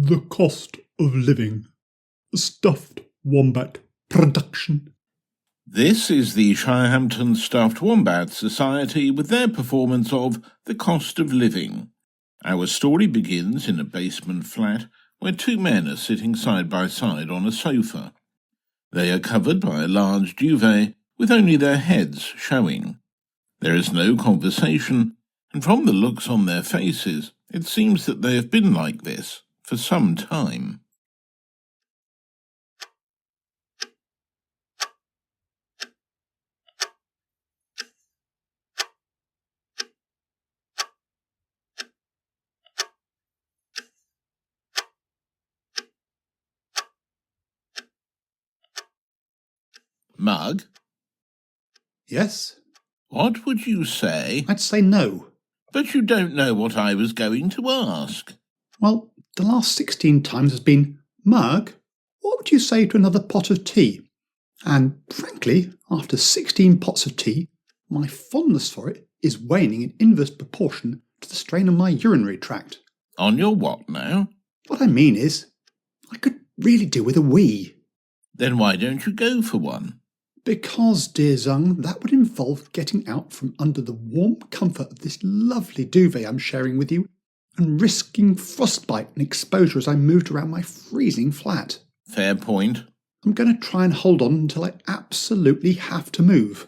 The Cost of Living, a Stuffed Wombat production. This is the Shirehampton Stuffed Wombat Society with their performance of The Cost of Living. Our story begins in a basement flat where two men are sitting side by side on a sofa. They are covered by a large duvet with only their heads showing. There is no conversation, and from the looks on their faces, it seems that they have been like this for some time. Mugg? Yes? What would you say? I'd say no. But you don't know what I was going to ask. Well, the last 16 times has been, Mugg, what would you say to another pot of tea? And frankly, after 16 pots of tea, my fondness for it is waning in inverse proportion to the strain on my urinary tract. On your what now? What I mean is, I could really do with a wee. Then why don't you go for one? Because, dear Zung, that would involve getting out from under the warm comfort of this lovely duvet I'm sharing with you and risking frostbite and exposure as I moved around my freezing flat. Fair point. I'm going to try and hold on until I absolutely have to move.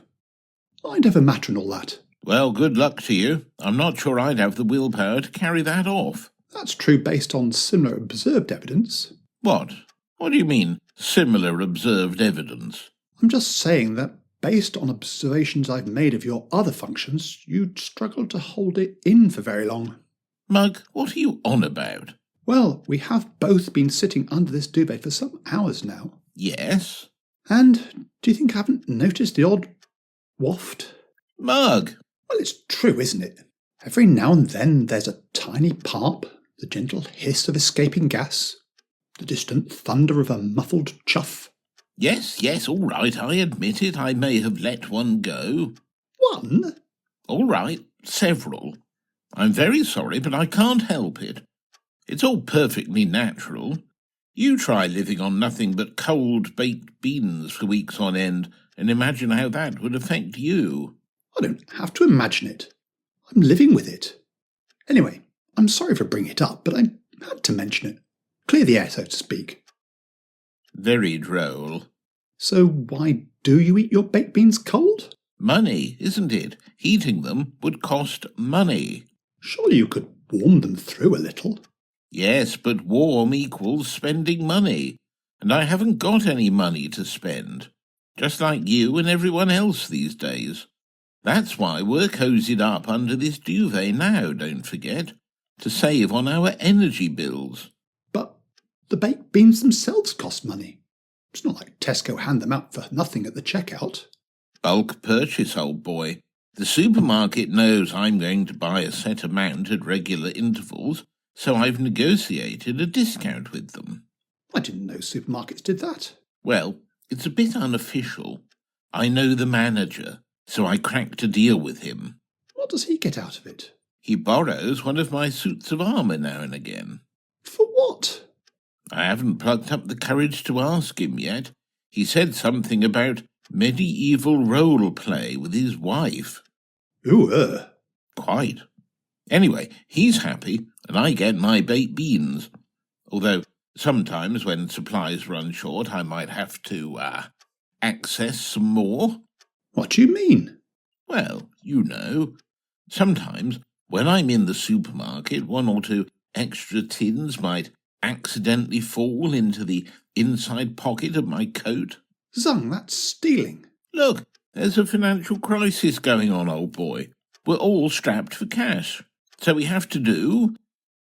I'd have a matter and all that. Well, good luck to you. I'm not sure I'd have the willpower to carry that off. That's true based on similar observed evidence. What? What do you mean, similar observed evidence? I'm just saying that based on observations I've made of your other functions, you'd struggle to hold it in for very long. Mugg, what are you on about? Well, we have both been sitting under this duvet for some hours now. Yes? And do you think I haven't noticed the odd waft? Mugg! Well, it's true, isn't it? Every now and then there's a tiny parp, the gentle hiss of escaping gas, the distant thunder of a muffled chuff. Yes, all right, I admit it. I may have let one go. One? All right, several. I'm very sorry, but I can't help it. It's all perfectly natural. You try living on nothing but cold baked beans for weeks on end and imagine how that would affect you. I don't have to imagine it. I'm living with it. Anyway, I'm sorry for bringing it up, but I had to mention it. Clear the air, so to speak. Very droll. So why do you eat your baked beans cold? Money, isn't it? Heating them would cost money. Surely you could warm them through a little. Yes, but warm equals spending money, and I haven't got any money to spend, just like you and everyone else these days. That's why we're cozied up under this duvet now, don't forget, to save on our energy bills. But the baked beans themselves cost money. It's not like Tesco hand them out for nothing at the checkout. Bulk purchase, old boy. The supermarket knows I'm going to buy a set amount at regular intervals, so I've negotiated a discount with them. I didn't know supermarkets did that. Well, it's a bit unofficial. I know the manager, so I cracked a deal with him. What does he get out of it? He borrows one of my suits of armour now and again. For what? I haven't plucked up the courage to ask him yet. He said something about medieval role play with his wife. Ooh, Quite. Anyway, he's happy, and I get my baked beans. Although, sometimes when supplies run short, I might have to, access some more. What do you mean? Well, you know, sometimes when I'm in the supermarket, one or two extra tins might accidentally fall into the inside pocket of my coat. Zung, that's stealing. Look, there's a financial crisis going on, old boy. We're all strapped for cash, so we have to do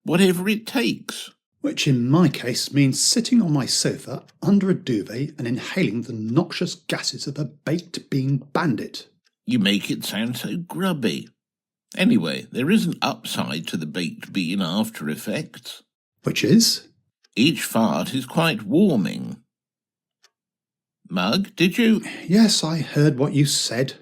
whatever it takes. Which in my case means sitting on my sofa under a duvet and inhaling the noxious gases of a baked bean bandit. You make it sound so grubby. Anyway, there is an upside to the baked bean after effects. Which is? Each fart is quite warming. Mugg, did you? Yes, I heard what you said.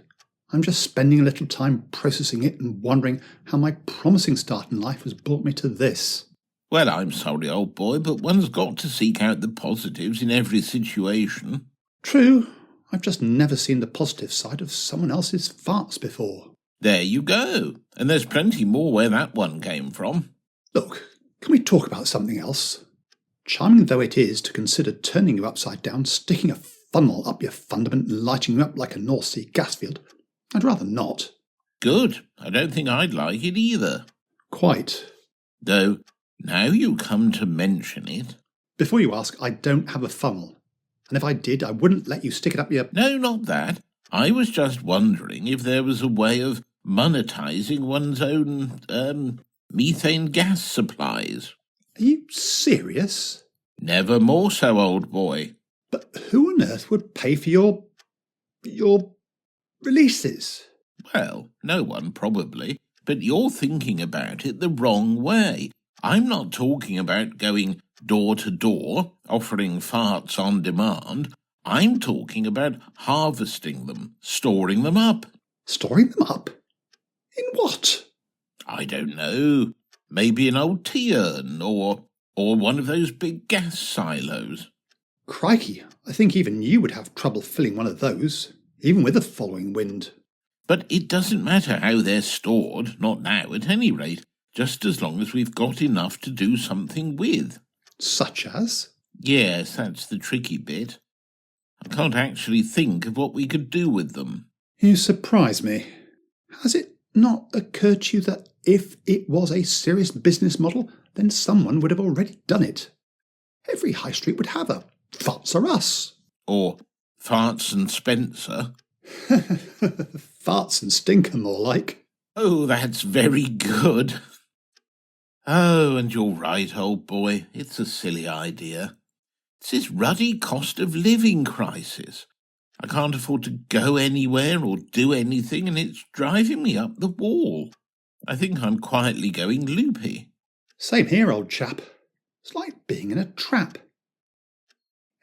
I'm just spending a little time processing it and wondering how my promising start in life has brought me to this. Well, I'm sorry, old boy, but one's got to seek out the positives in every situation. True, I've just never seen the positive side of someone else's farts before. There you go. And there's plenty more where that one came from. Look, can we talk about something else? Charming though it is to consider turning you upside down, sticking a funnel up your fundament and lighting you up like a North Sea gas field, I'd rather not. Good. I don't think I'd like it either. Quite. Though, now you come to mention it... Before you ask, I don't have a funnel. And if I did, I wouldn't let you stick it up your... No, not that. I was just wondering if there was a way of monetising one's own, methane gas supplies. Are you serious? Never more so, old boy. But who on earth would pay for your releases? Well, no one probably, but you're thinking about it the wrong way. I'm not talking about going door to door, offering farts on demand. I'm talking about harvesting them, storing them up. Storing them up? In what? I don't know. Maybe an old tea urn or one of those big gas silos. Crikey, I think even you would have trouble filling one of those, even with a following wind. But it doesn't matter how they're stored, not now at any rate, just as long as we've got enough to do something with. Such as? Yes, that's the tricky bit. I can't actually think of what we could do with them. You surprise me. Has it not occurred to you that if it was a serious business model, then someone would have already done it? Every high street would have a Farts Are Us. Or Farts and Spencer. Farts and Stinker, more like. Oh, that's very good. Oh, and you're right, old boy. It's a silly idea. It's this ruddy cost of living crisis. I can't afford to go anywhere or do anything, and it's driving me up the wall. I think I'm quietly going loopy. Same here, old chap. It's like being in a trap.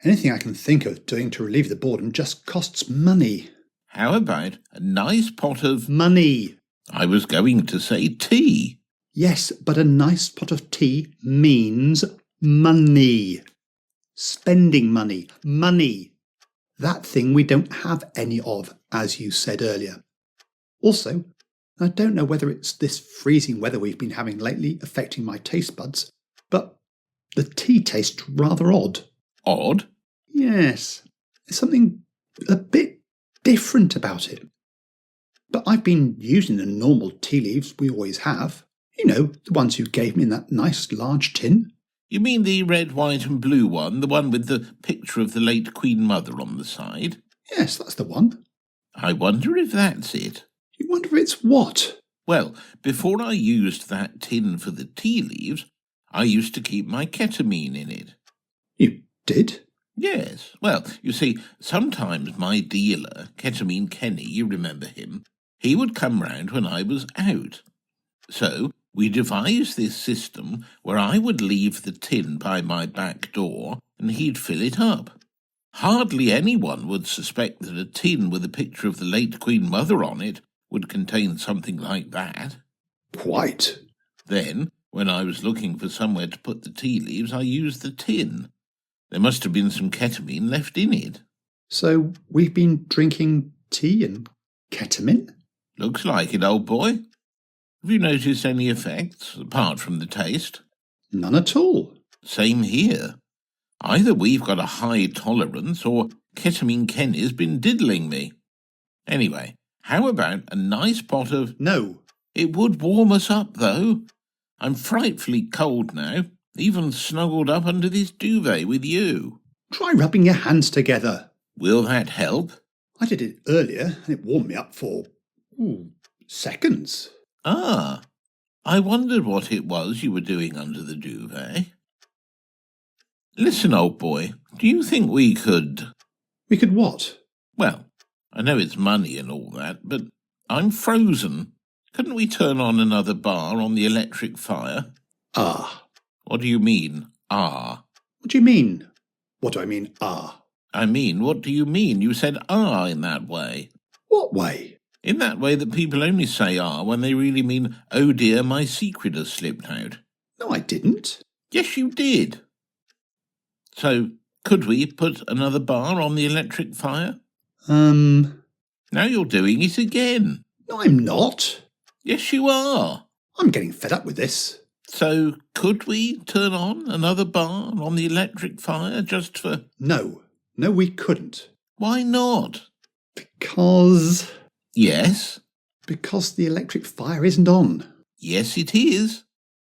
Anything I can think of doing to relieve the boredom just costs money. How about a nice pot of... Money. I was going to say tea. Yes, but a nice pot of tea means money. Spending money. Money. That thing we don't have any of, as you said earlier. Also, I don't know whether it's this freezing weather we've been having lately affecting my taste buds, but the tea tastes rather odd. Odd? Yes, there's something a bit different about it. But I've been using the normal tea leaves we always have. You know, the ones you gave me in that nice large tin. You mean the red, white and blue one, the one with the picture of the late Queen Mother on the side? Yes, that's the one. I wonder if that's it. You wonder if it's what? Well, before I used that tin for the tea leaves, I used to keep my ketamine in it. You did? Yes. Well, you see, sometimes my dealer, Ketamine Kenny, you remember him, he would come round when I was out. So we devised this system where I would leave the tin by my back door and he'd fill it up. Hardly anyone would suspect that a tin with a picture of the late Queen Mother on it would contain something like that. Quite. Then, when I was looking for somewhere to put the tea leaves, I used the tin. There must have been some ketamine left in it. So we've been drinking tea and ketamine? Looks like it, old boy. Have you noticed any effects, apart from the taste? None at all. Same here. Either we've got a high tolerance, or Ketamine Kenny's been diddling me. Anyway, how about a nice pot of... No. It would warm us up, though. I'm frightfully cold now, even snuggled up under this duvet with you. Try rubbing your hands together. Will that help? I did it earlier, and it warmed me up for seconds. Ah, I wondered what it was you were doing under the duvet. Listen, old boy, do you think we could... We could what? Well, I know it's money and all that, but I'm frozen. Couldn't we turn on another bar on the electric fire? Ah. What do you mean, ah? What do you mean? What do I mean, ah? I mean, what do you mean? You said ah in that way. What way? In that way that people only say ah when they really mean, oh dear, my secret has slipped out. No, I didn't. Yes, you did. So, could we put another bar on the electric fire? Now you're doing it again. No, I'm not. Yes, you are. I'm getting fed up with this. So, could we turn on another bar on the electric fire just for... No, we couldn't. Why not? Because Yes? the electric fire isn't on. Yes, it is.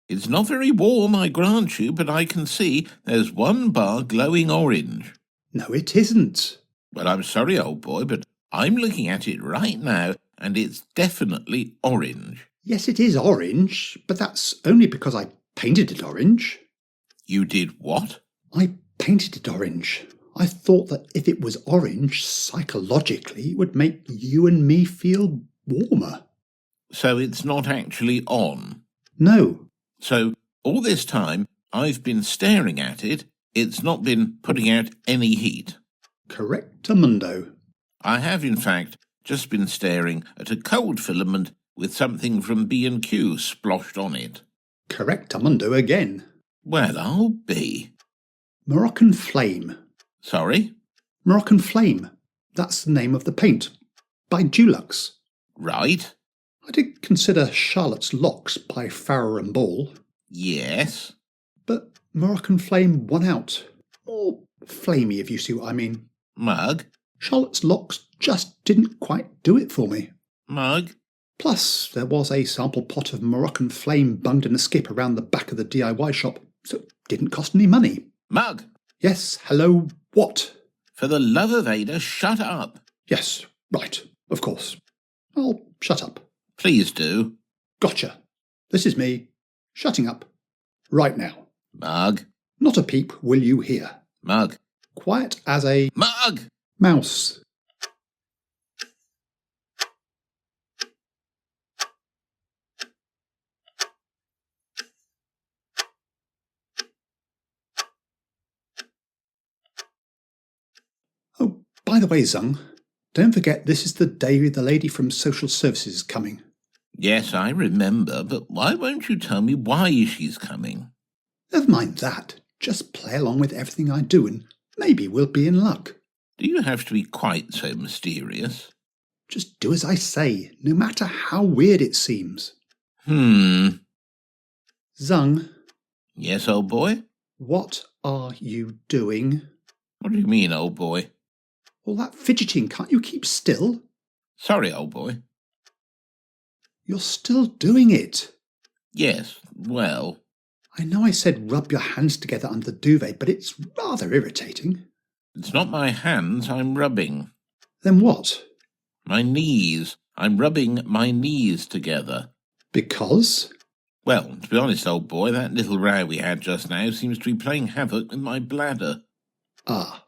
It's not very warm, I grant you, but I can see there's one bar glowing orange. No, it isn't. Well, I'm sorry, old boy, but I'm looking at it right now, and it's definitely orange. Yes, it is orange, but that's only because I painted it orange. You did what? I painted it orange. I thought that if it was orange, psychologically, it would make you and me feel warmer. So it's not actually on? No. So all this time I've been staring at it, it's not been putting out any heat? Correctamundo. I have, in fact, just been staring at a cold filament with something from B&Q sploshed on it. Correctamundo again. Well, I'll be. Moroccan Flame. Sorry? Moroccan Flame. That's the name of the paint. By Dulux. Right. I did consider Charlotte's Locks by Farrer and Ball. Yes. But Moroccan Flame won out. Or flamey, if you see what I mean. Mug? Charlotte's Locks just didn't quite do it for me. Mug? Plus, there was a sample pot of Moroccan Flame bunged in a skip around the back of the DIY shop, so it didn't cost any money. Mug? Yes, hello, what? For the love of Ada, shut up. Yes, right, of course. I'll shut up. Please do. Gotcha. This is me, shutting up, right now. Mug? Not a peep will you hear. Mug? Quiet as a Mug! mouse. Oh, by the way, Zung, don't forget this is the day the lady from social services is coming. Yes, I remember, but why won't you tell me why she's coming? Never mind that. Just play along with everything I do and maybe we'll be in luck. Do you have to be quite so mysterious? Just do as I say, no matter how weird it seems. Zung? Yes, old boy? What are you doing? What do you mean, old boy? All that fidgeting, can't you keep still? Sorry, old boy. You're still doing it. Yes, well... I know I said rub your hands together under the duvet, but it's rather irritating. It's not my hands I'm rubbing. Then what? My knees. I'm rubbing my knees together. Because? Well, to be honest, old boy, that little row we had just now seems to be playing havoc with my bladder. Ah.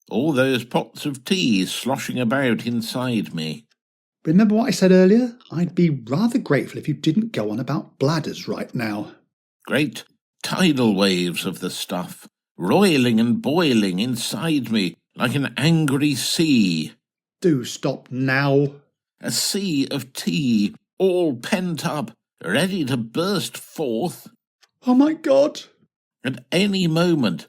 All those pots of tea sloshing about inside me. Remember what I said earlier? I'd be rather grateful if you didn't go on about bladders right now. Great tidal waves of the stuff, roiling and boiling inside me like an angry sea. Do stop now. A sea of tea, all pent up, ready to burst forth. Oh my God. At any moment,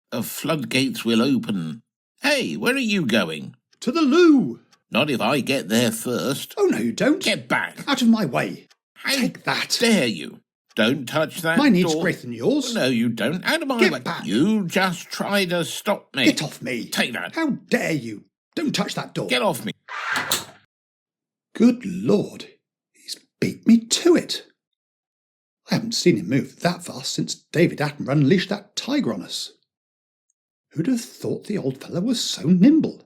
the floodgates will open. Hey, where are you going? To the loo. Not if I get there first. Oh, no, you don't. Get back. Out of my way. How Take that. dare you? Don't touch that Mine needs door. greater than yours. No, you don't. Out of my Get way. back. You just try to stop me. Get off me. Take that. How dare you? Don't touch that door. Get off me. Good Lord. He's beat me to it. I haven't seen him move that fast since David Attenborough unleashed that tiger on us. Who'd have thought the old fellow was so nimble?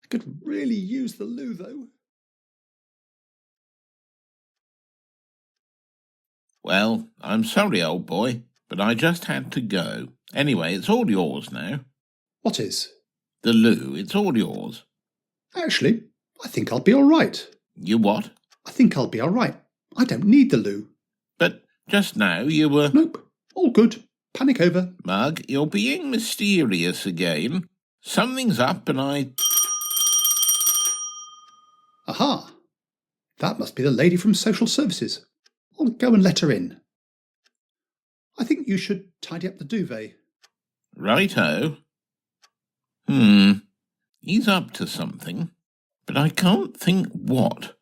I could really use the loo, though. Well, I'm sorry, old boy, but I just had to go. Anyway, it's all yours now. What is? The loo, it's all yours. Actually, I think I'll be all right. You what? I think I'll be all right. I don't need the loo. But just now you were... Nope, all good. Panic over. Mug, you're being mysterious again. Something's up and I... Aha! That must be the lady from social services. I'll go and let her in. I think you should tidy up the duvet. Righto. He's up to something, but I can't think what.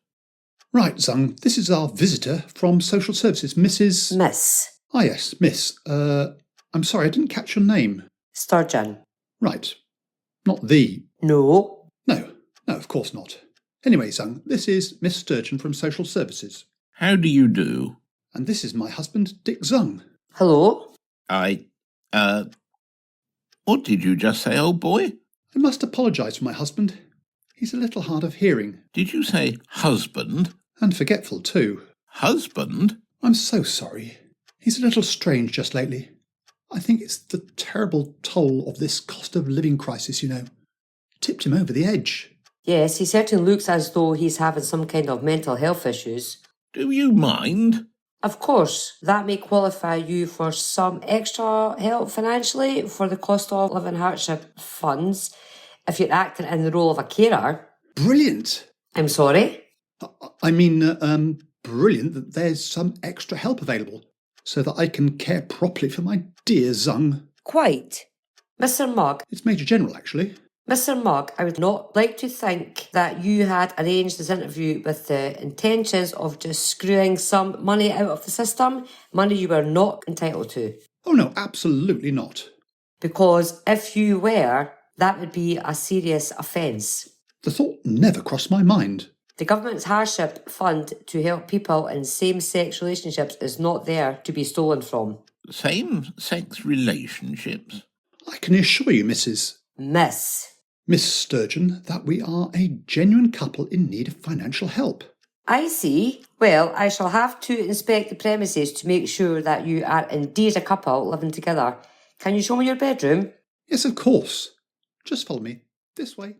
Right, Zung, this is our visitor from Social Services, Mrs. Miss Ah, yes, Miss. I'm sorry, I didn't catch your name. Sturgeon. Right. Not the... No. No, of course not. Anyway, Zung, this is Miss Sturgeon from Social Services. How do you do? And this is my husband, Dick Zung. Hello? What did you just say, old boy? I must apologise for my husband. He's a little hard of hearing. Did you say husband? And forgetful, too. Husband? I'm so sorry. He's a little strange just lately. I think it's the terrible toll of this cost of living crisis, you know. Tipped him over the edge. Yes, he certainly looks as though he's having some kind of mental health issues. Do you mind? Of course, that may qualify you for some extra help financially for the cost of living hardship funds if you're acting in the role of a carer. Brilliant! I'm sorry? I mean, brilliant that there's some extra help available so that I can care properly for my dear Zung. Quite. Mr. Mugg, It's Major General, actually. Mr. Mugg, I would not like to think that you had arranged this interview with the intentions of just screwing some money out of the system, money you were not entitled to. Oh no, absolutely not. Because if you were, that would be a serious offence. The thought never crossed my mind. The government's hardship fund to help people in same-sex relationships is not there to be stolen from. Same-sex relationships? I can assure you, Miss Sturgeon, that we are a genuine couple in need of financial help. I see. Well, I shall have to inspect the premises to make sure that you are indeed a couple living together. Can you show me your bedroom? Yes, of course. Just follow me. This way.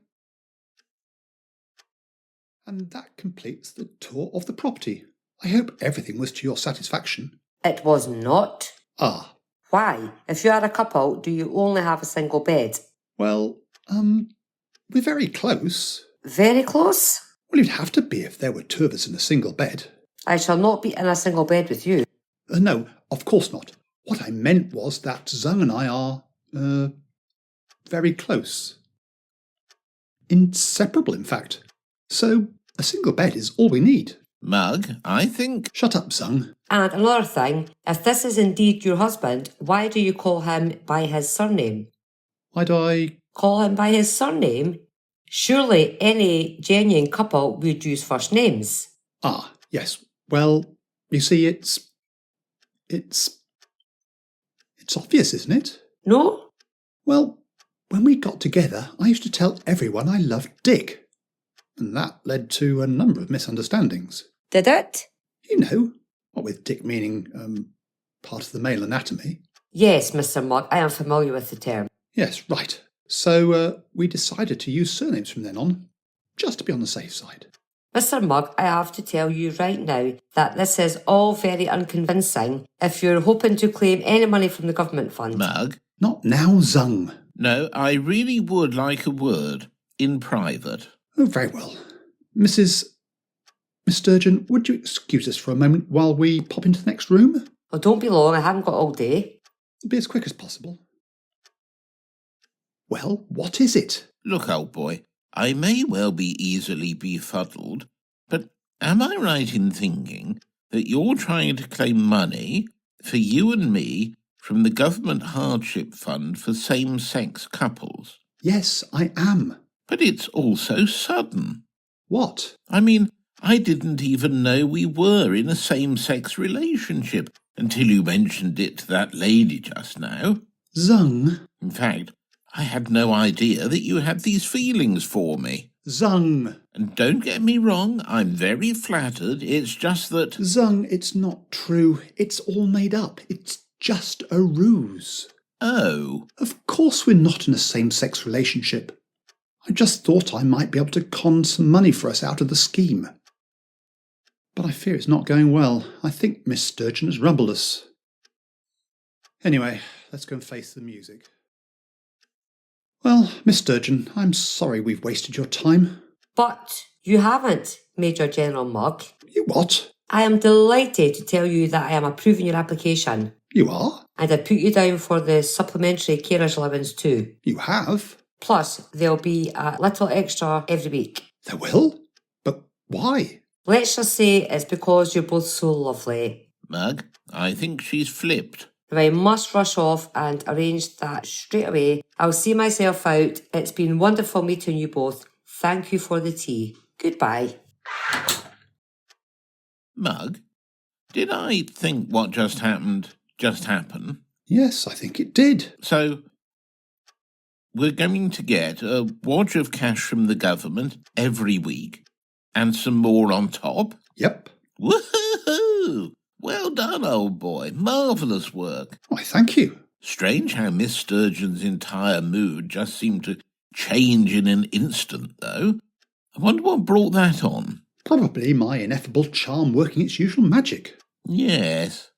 And that completes the tour of the property. I hope everything was to your satisfaction. It was not. Ah. Why? If you are a couple, do you only have a single bed? Well, we're very close. Very close? Well, you'd have to be if there were two of us in a single bed. I shall not be in a single bed with you. No, of course not. What I meant was that Zung and I are, very close. Inseparable, in fact. So, a single bed is all we need. Mugg, I think... Shut up, Zung. And another thing, if this is indeed your husband, why do you call him by his surname? Why do I... Call him by his surname? Surely any genuine couple would use first names. Ah, yes. Well, you see, it's obvious, isn't it? No? Well, when we got together, I used to tell everyone I loved Dick. And that led to a number of misunderstandings. Did it? You know, what with Dick meaning, part of the male anatomy. Yes, Mr. Mugg, I am familiar with the term. Yes, right. So we decided to use surnames from then on, just to be on the safe side. Mr. Mugg, I have to tell you right now that this is all very unconvincing if you're hoping to claim any money from the government fund. Mugg? Not now, Zung. No, I really would like a word, in private. Oh, very well. Miss Sturgeon, would you excuse us for a moment while we pop into the next room? Oh, don't be long, I haven't got all day. Be as quick as possible. Well, what is it? Look, old boy, I may well be easily befuddled, but am I right in thinking that you're trying to claim money for you and me from the government hardship fund for same-sex couples? Yes, I am. But it's all so sudden. What? I mean, I didn't even know we were in a same-sex relationship until you mentioned it to that lady just now. Zung. In fact, I had no idea that you had these feelings for me. Zung. And don't get me wrong, I'm very flattered. It's just that... Zung, it's not true. It's all made up. It's just a ruse. Oh. Of course we're not in a same-sex relationship. I just thought I might be able to con some money for us out of the scheme. But I fear it's not going well. I think Miss Sturgeon has rumbled us. Anyway, let's go and face the music. Well, Miss Sturgeon, I'm sorry we've wasted your time. But you haven't, Major General Mugg. You what? I am delighted to tell you that I am approving your application. You are? And I put you down for the supplementary carers allowance too. You have? Plus, there'll be a little extra every week. There will? But why? Let's just say it's because you're both so lovely. Mug, I think she's flipped. I must rush off and arrange that straight away. I'll see myself out. It's been wonderful meeting you both. Thank you for the tea. Goodbye. Mug, did I think what just happened just happen? Yes, I think it did. So, we're going to get a wad of cash from the government every week and some more on top? Yep. Woohoo! Well done, old boy. Marvellous work. Why, thank you. Strange how Miss Sturgeon's entire mood just seemed to change in an instant, though. I wonder what brought that on. Probably my ineffable charm working its usual magic. Yes.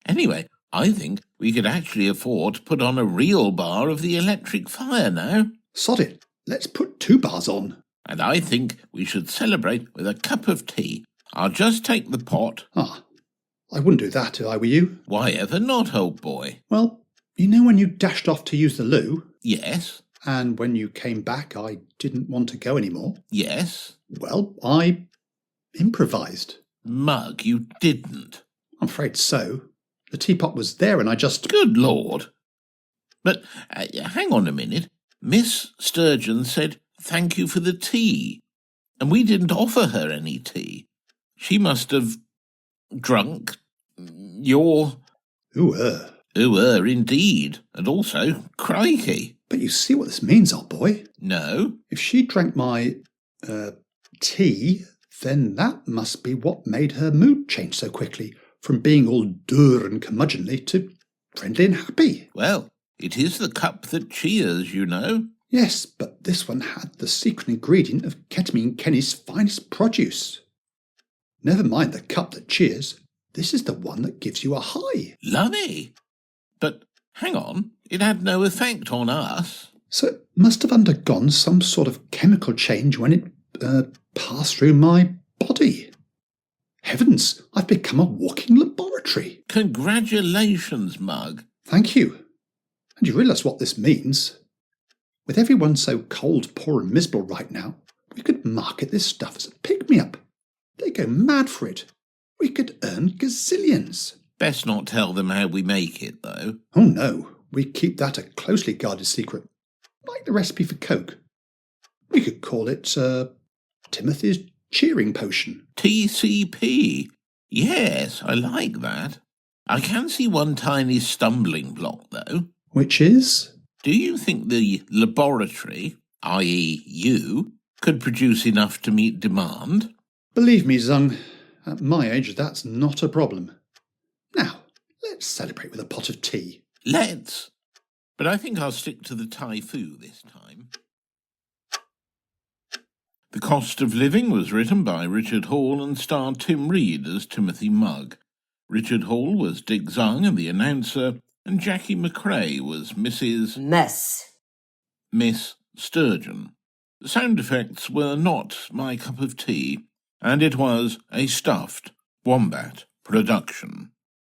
Anyway, I think we could actually afford to put on a real bar of the electric fire now. Sod it. Let's put 2 bars on. And I think we should celebrate with a cup of tea. I'll just take the pot. I wouldn't do that if I were you. Why ever not, old boy? Well, you know when you dashed off to use the loo? Yes. And when you came back I didn't want to go anymore? Yes. Well, I improvised. Mug, you didn't. I'm afraid so. The teapot was there and I just... Good Lord. But hang on a minute. Miss Sturgeon said thank you for the tea. And we didn't offer her any tea. She must have drunk your... Ooh, indeed. And also, crikey. But you see what this means, old boy? No. If she drank my, tea, then that must be what made her mood change so quickly, from being all dour and curmudgeonly to friendly and happy. Well, it is the cup that cheers, you know. Yes, but this one had the secret ingredient of Ketamine Kenny's finest produce. Never mind the cup that cheers, this is the one that gives you a high. Lummy. But hang on, it had no effect on us. So it must have undergone some sort of chemical change when it passed through my body. Heavens, I've become a walking laboratory. Congratulations, Mug. Thank you. And you realise what this means? With everyone so cold, poor and miserable right now, we could market this stuff as a pick-me-up. They go mad for it. We could earn gazillions. Best not tell them how we make it, though. Oh no, we keep that a closely guarded secret. Like the recipe for Coke. We could call it, Timothy's cheering potion. TCP. Yes, I like that. I can see one tiny stumbling block, though. Which is? Do you think the laboratory, i.e. you, could produce enough to meet demand? Believe me, Zung, at my age that's not a problem. Now, let's celebrate with a pot of tea. Let's. But I think I'll stick to the Thai foo this time. The Cost of Living was written by Richard Hall and starred Tim Reed as Timothy Mugg. Richard Hall was Dick Zung and the announcer, and Jackie McCrae was Miss Sturgeon. The sound effects were not my cup of tea, and it was a stuffed wombat production.